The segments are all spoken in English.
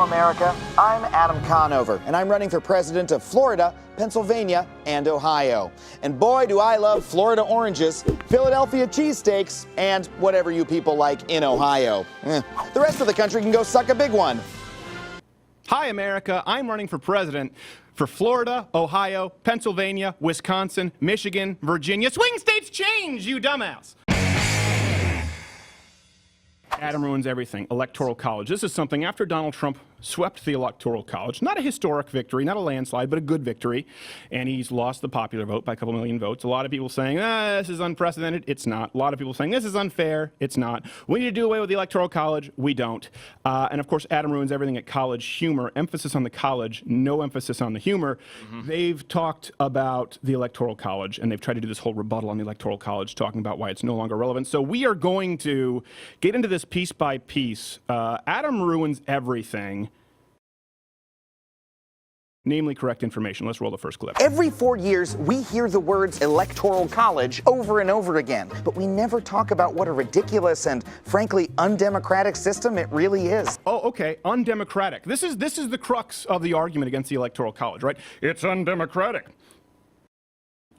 America. I'm Adam Conover, and I'm running for president of Florida, Pennsylvania, and Ohio. And boy, do I love Florida oranges, Philadelphia cheesesteaks, and whatever you people like in Ohio. The rest of the country can go suck a big one. Hi, America. I'm running for president for Florida, Ohio, Pennsylvania, Wisconsin, Michigan, Virginia. Swing states change, you dumbass. Adam ruins everything. Electoral College. This is something after Donald Trump swept the Electoral College. Not a historic victory, not a landslide, but a good victory. And he's lost the popular vote by a couple million votes. A lot of people saying, this is unprecedented. It's not. A lot of people saying, this is unfair. It's not. We need to do away with the Electoral College. We don't. And of course, Adam ruins everything at college humor. Emphasis on the college, no emphasis on the humor. They've talked about the Electoral College, and they've tried to do this whole rebuttal on the Electoral College, talking about why it's no longer relevant. So we are going to get into this piece by piece. Adam ruins everything. Namely correct information. Let's roll the first clip. Every 4 years, we hear the words Electoral College over and over again, but we never talk about what a ridiculous and, frankly, undemocratic system it really is. Oh, okay, undemocratic. This is the crux of the argument against the Electoral College, right? It's undemocratic.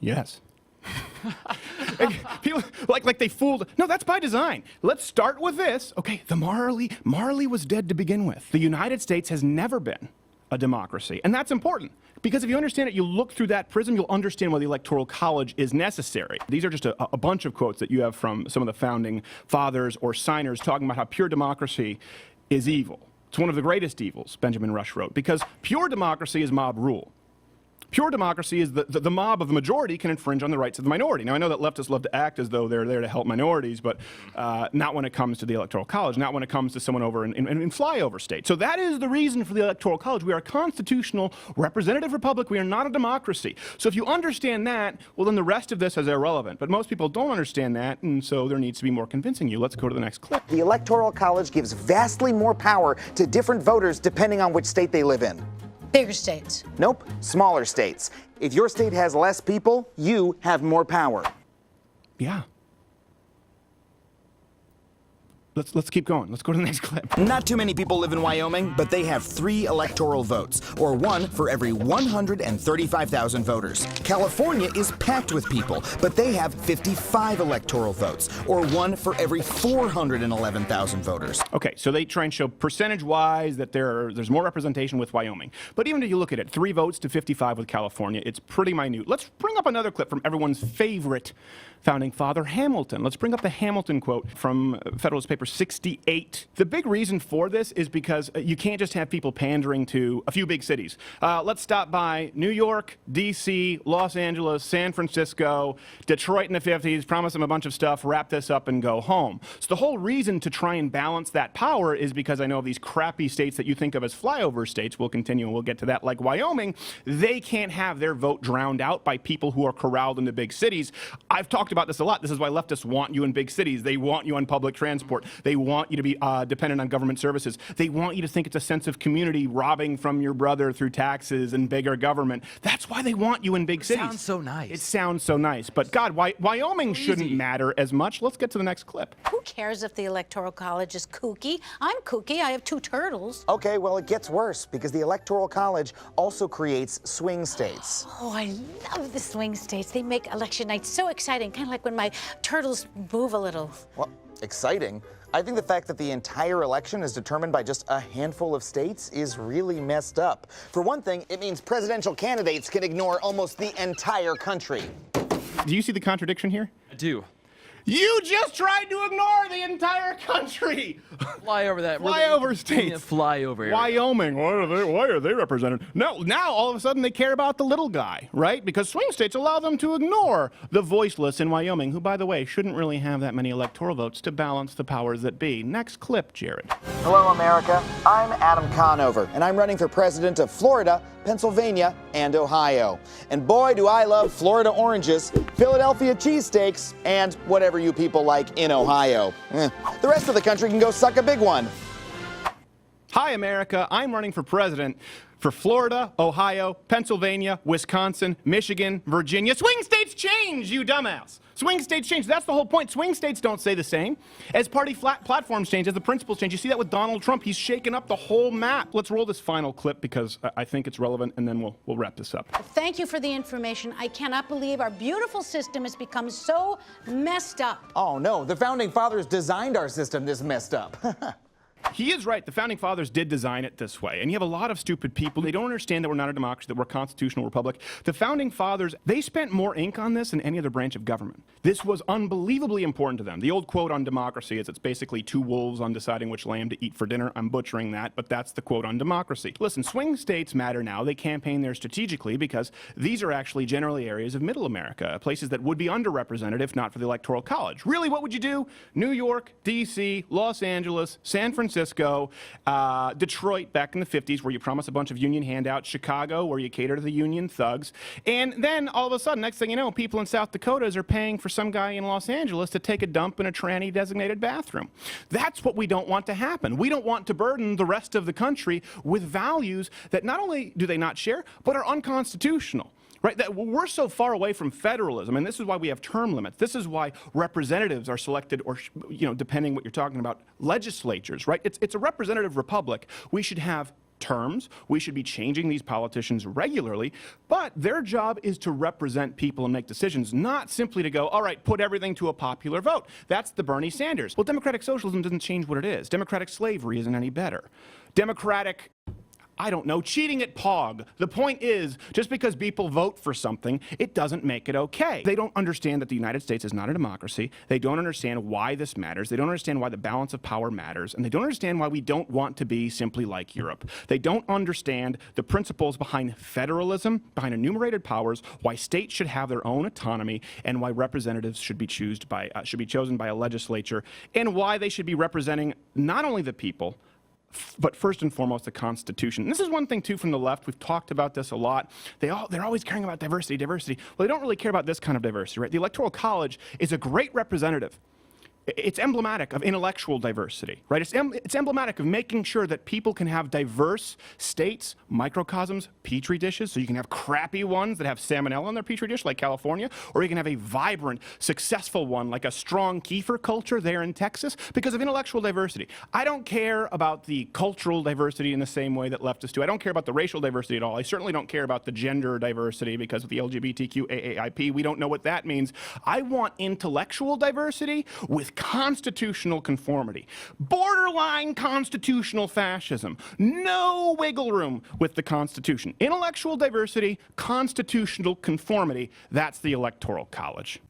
Yes. People like they fooled. No, that's by design. Let's start with this. Okay, the Marley was dead to begin with. The United States has never been a democracy, and that's important because if you understand it, you look through that prism, you'll understand why the Electoral College is necessary. These are just a bunch of quotes that you have from some of the founding fathers or signers talking about how pure democracy is evil. It's one of the greatest evils, Benjamin Rush wrote, because pure democracy is mob rule. Pure democracy is the mob of the majority can infringe on the rights of the minority. Now, I know that leftists love to act as though they're there to help minorities, but not when it comes to the Electoral College, not when it comes to someone over in flyover states. So that is the reason for the Electoral College. We are a constitutional representative republic. We are not a democracy. So if you understand that, well, then the rest of this is irrelevant. But most people don't understand that, and so there needs to be more convincing you. Let's go to the next clip. The Electoral College gives vastly more power to different voters depending on which state they live in. Bigger states. Nope, smaller states. If your state has less people, you have more power. Yeah. Let's keep going. Let's go to the next clip. Not too many people live in Wyoming, but they have 3 electoral votes, or 1 for every 135,000 voters. California is packed with people, but they have 55 electoral votes, or 1 for every 411,000 voters. Okay, so they try and show percentage-wise that there's more representation with Wyoming. But even if you look at it, 3 votes to 55 with California, it's pretty minute. Let's bring up another clip from everyone's favorite founding father, Hamilton. Let's bring up the Hamilton quote from Federalist Paper 68. The big reason for this is because you can't just have people pandering to a few big cities. Let's stop by New York, D.C., Los Angeles, San Francisco, Detroit in the 50s, promise them a bunch of stuff, wrap this up, and go home. So the whole reason to try and balance that power is because I know of these crappy states that you think of as flyover states, we'll continue and we'll get to that, like Wyoming, they can't have their vote drowned out by people who are corralled into big cities. I've talked about this a lot. This is why leftists want you in big cities. They want you on public transport. They want you to be dependent on government services. They want you to think it's a sense of community, robbing from your brother through taxes and bigger government. That's why they want you in big cities. It sounds so nice. It sounds so nice. But God, Wyoming shouldn't matter as much. Let's get to the next clip. Who cares if the Electoral College is kooky? I'm kooky. I have 2 turtles. Okay, well, it gets worse because the Electoral College also creates swing states. Oh, I love the swing states. They make election night so exciting, kind of like when my turtles move a little. Well, exciting? I think the fact that the entire election is determined by just a handful of states is really messed up. For one thing, it means presidential candidates can ignore almost the entire country. Do you see the contradiction here? I do. You just tried to ignore the entire country. Fly over that. Flyover states. Fly over area. Wyoming. Why are they represented? No, now all of a sudden they care about the little guy, right? Because swing states allow them to ignore the voiceless in Wyoming, who, by the way, shouldn't really have that many electoral votes to balance the powers that be. Next clip, Jared. Hello, America. I'm Adam Conover, and I'm running for president of Florida, Pennsylvania, and Ohio. And boy, do I love Florida oranges, Philadelphia cheesesteaks, and whatever you people like in Ohio. The rest of the country can go suck a big one. Hi, America. I'm running for president for Florida, Ohio, Pennsylvania, Wisconsin, Michigan, Virginia. Swing states change, you dumbass. Swing states change. That's the whole point. Swing states don't stay the same. As party platforms change, as the principles change. You see that with Donald Trump. He's shaken up the whole map. Let's roll this final clip because I think it's relevant, and then we'll wrap this up. Thank you for the information. I cannot believe our beautiful system has become so messed up. Oh no, the founding fathers designed our system this messed up. He is right. The founding fathers did design it this way. And you have a lot of stupid people. They don't understand that we're not a democracy, that we're a constitutional republic. The founding fathers, they spent more ink on this than any other branch of government. This was unbelievably important to them. The old quote on democracy is it's basically two wolves on deciding which lamb to eat for dinner. I'm butchering that, but that's the quote on democracy. Listen, swing states matter now. They campaign there strategically because these are actually generally areas of middle America, places that would be underrepresented if not for the Electoral College. Really, what would you do? New York, D.C., Los Angeles, San Francisco, Detroit back in the 50s where you promise a bunch of union handouts, Chicago where you cater to the union thugs, and then all of a sudden, next thing you know, people in South Dakota are paying for some guy in Los Angeles to take a dump in a tranny designated bathroom. That's what we don't want to happen. We don't want to burden the rest of the country with values that not only do they not share, but are unconstitutional. Right? That we're so far away from federalism, and this is why we have term limits. This is why representatives are selected, or depending what you're talking about, legislatures. Right? It's a representative republic. We should have terms. We should be changing these politicians regularly, but their job is to represent people and make decisions, not simply to go, all right, put everything to a popular vote. That's the Bernie Sanders. Well, democratic socialism doesn't change what it is. Democratic slavery isn't any better. Democratic, I don't know, cheating at POG. The point is, just because people vote for something, it doesn't make it okay. They don't understand that the United States is not a democracy. They don't understand why this matters. They don't understand why the balance of power matters. And they don't understand why we don't want to be simply like Europe. They don't understand the principles behind federalism, behind enumerated powers, why states should have their own autonomy, and why representatives should be chosen by a legislature, and why they should be representing not only the people, but first and foremost, the Constitution. And this is one thing, too, from the left. We've talked about this a lot. They're always caring about diversity. Well, they don't really care about this kind of diversity, right? The Electoral College is a great representative. It's emblematic of intellectual diversity, right? It's emblematic of making sure that people can have diverse states, microcosms, petri dishes, so you can have crappy ones that have salmonella in their petri dish, like California, or you can have a vibrant, successful one, like a strong kefir culture there in Texas, because of intellectual diversity. I don't care about the cultural diversity in the same way that leftists do. I don't care about the racial diversity at all. I certainly don't care about the gender diversity, because with the LGBTQ AAIP, we don't know what that means. I want intellectual diversity with constitutional conformity. Borderline constitutional fascism. No wiggle room with the Constitution. Intellectual diversity, constitutional conformity. That's the Electoral College.